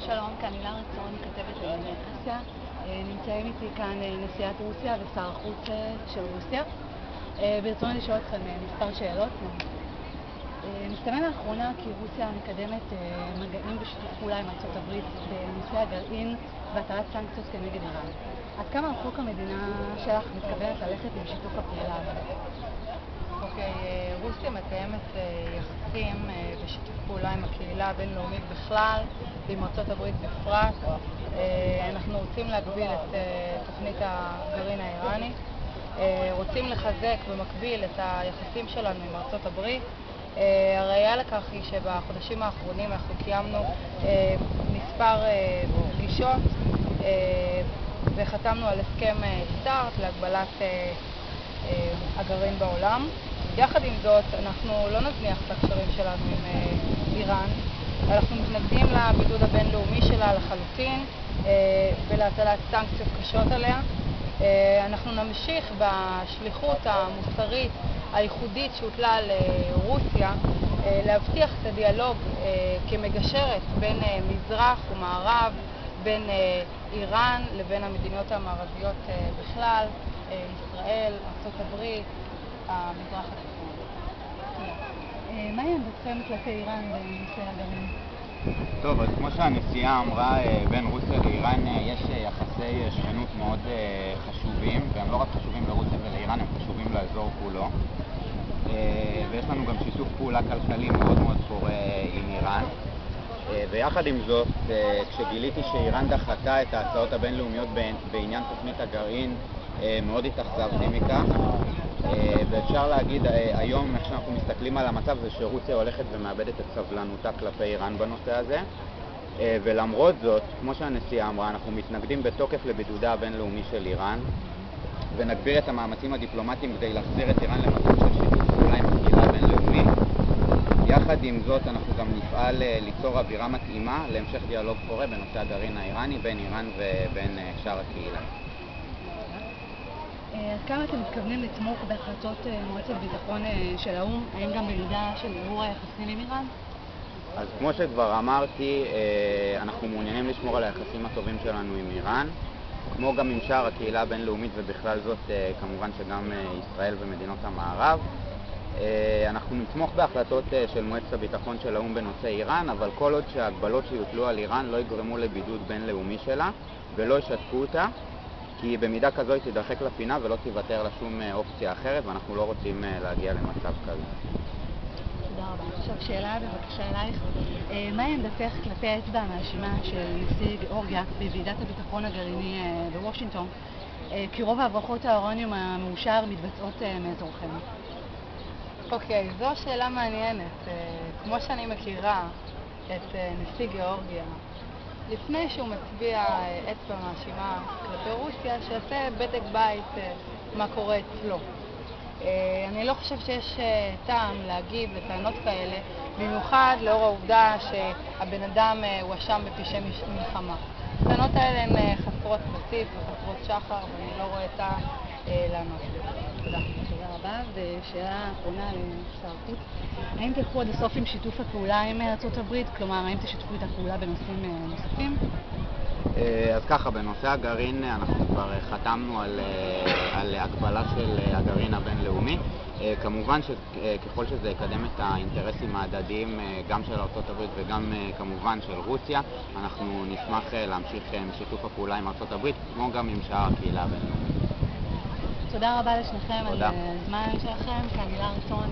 שלום, כאן הילה רצון, כתבת לענייני אסיה. נמצאים איתי כאן נשיאת רוסיה ושר החוץ של רוסיה. ברצוני לשאול אתכם מספר שאלות. מסתמן לאחרונה כי רוסיה מקדמת מגעים בשיתוף פעולה עם ארצות הברית בנושא הגרעין והטלת סנקציות כנגד איראן. עד כמה רחוק המדינה שלך מתכוונת ללכת עם שיתוף הפעולה הזה? רוסיה מקיימת יחסים בשיתוף פעולה עם הקהילה הבינלאומית בכלל ועם ארצות הברית בפרט. אנחנו רוצים להגביל את תוכנית הגרעין האיראני, רוצים לחזק במקביל את היחסים שלנו עם ארצות הברית. הראיה לכך היא שבחודשים האחרונים אנחנו קיימנו מספר פגישות וחתמנו על הסכם סטארט להגבלת הגרעין בעולם. יחד עם זאת, אנחנו לא נזניח את הקשרים שלנו עם איראן. אנחנו מתנגדים לבידוד הבינלאומי שלה לחלוטין ולהטלת סנקציות קשות עליה. אנחנו נמשיך בשליחות המוסרית הייחודית שהוטלה על רוסיה להבטיח את הדיאלוג כמגשרת בין מזרח ומערב, בין איראן לבין המדינות המערביות בכלל, ישראל, ארצות הברית, המזרח התיכון. מהי עמדתכם כלפי איראן בנושא הגרעין? טוב, אז כמו שהנשיאה אמרה, בין רוסיה לאיראן יש יחסי שכנות מאוד חשובים, והם לא רק חשובים לרוסיה ולאיראן, הם חשובים לאזור כולו. ויש לנו גם שיתוף פעולה כלכלי מאוד מאוד פורה עם איראן. ויחד עם זאת, כשגיליתי שאיראן דחתה את ההצעות הבינלאומיות בעניין תוכנית הגרעין, מאוד התאכזבתי מכך. ואפשר להגיד היום, איך שאנחנו מסתכלים על המצב, זה שרוסיה הולכת ומאבדת את סבלנותה כלפי איראן בנושא הזה. ולמרות זאת, כמו שהנשיאה אמרה, אנחנו מתנגדים בתוקף לבידודה הבינלאומי של איראן, ונגביר את המאמצים הדיפלומטיים כדי להחזיר את איראן למצב של שיתוף פעולה עם הקהילה הבינלאומית. יחד עם זאת, אנחנו גם נפעל ליצור אווירה מתאימה להמשך דיאלוג פורה בנושא הגרעין האיראני בין איראן ובין שאר הקהילה. עד כמה אתם מתכוונים לתמוך בהחלטות מועצת ביטחון של האו"ם? האם גם במידה של ערעור היחסים עם איראן? אז כמו שכבר אמרתי, אנחנו מעוניינים לשמור על היחסים הטובים שלנו עם איראן, כמו גם עם שאר הקהילה הבינלאומית, ובכלל זאת כמובן שגם ישראל ומדינות המערב. אנחנו נתמוך בהחלטות של מועצת הביטחון של האו"ם בנושא איראן, אבל כל עוד שההגבלות שיוטלו על איראן לא יגרמו לבידוד בינלאומי שלה ולא ישתקו אותה, כי במידה כזו היא תדחק לפינה ולא תיוותר לה שום אופציה אחרת, ואנחנו לא רוצים להגיע למצב כזה. תודה רבה. עכשיו שאלה בבקשה אלייך. מהי עמדתך כלפי האצבע המאשימה של נשיא גיאורגיה בוועידת הביטחון הגרעיני בוושינגטון, כי רוב ההברחות האורניום המאושר מתבצעות מאזורכם? זו שאלה מעניינת. כמו שאני מכירה את נשיא גיאורגיה, לפני שהוא מצביע אצבע מאשימה כלפי רוסיה, שיעשה בדק בית מה קורה אצלו. אני לא חושב שיש טעם להגיב לטענות כאלה, במיוחד לאור העובדה שהבן אדם הואשם בפשעי מלחמה. הטענות האלה הן חסרות בסיס וחסרות שחר, ואני לא רואה טעם לענות. תודה. תודה רבה. ושאלה אחרונה לשר החוץ. האם תלכו עד הסוף עם שיתוף הפעולה עם ארצות הברית? כלומר, האם תשתפו את הפעולה בנושאים נוספים? אז ככה, בנושא הגרעין אנחנו כבר חתמנו על הגבלה של הגרעין הבינלאומי. כמובן שככל שזה יקדם את האינטרסים ההדדיים גם של ארצות הברית וגם כמובן של רוסיה, אנחנו נשמח להמשיך עם שיתוף הפעולה עם ארצות הברית, כמו גם עם שאר הקהילה הבינלאומית. תודה רבה לשניכם על הזמן שלכם. כאן הילה רצון.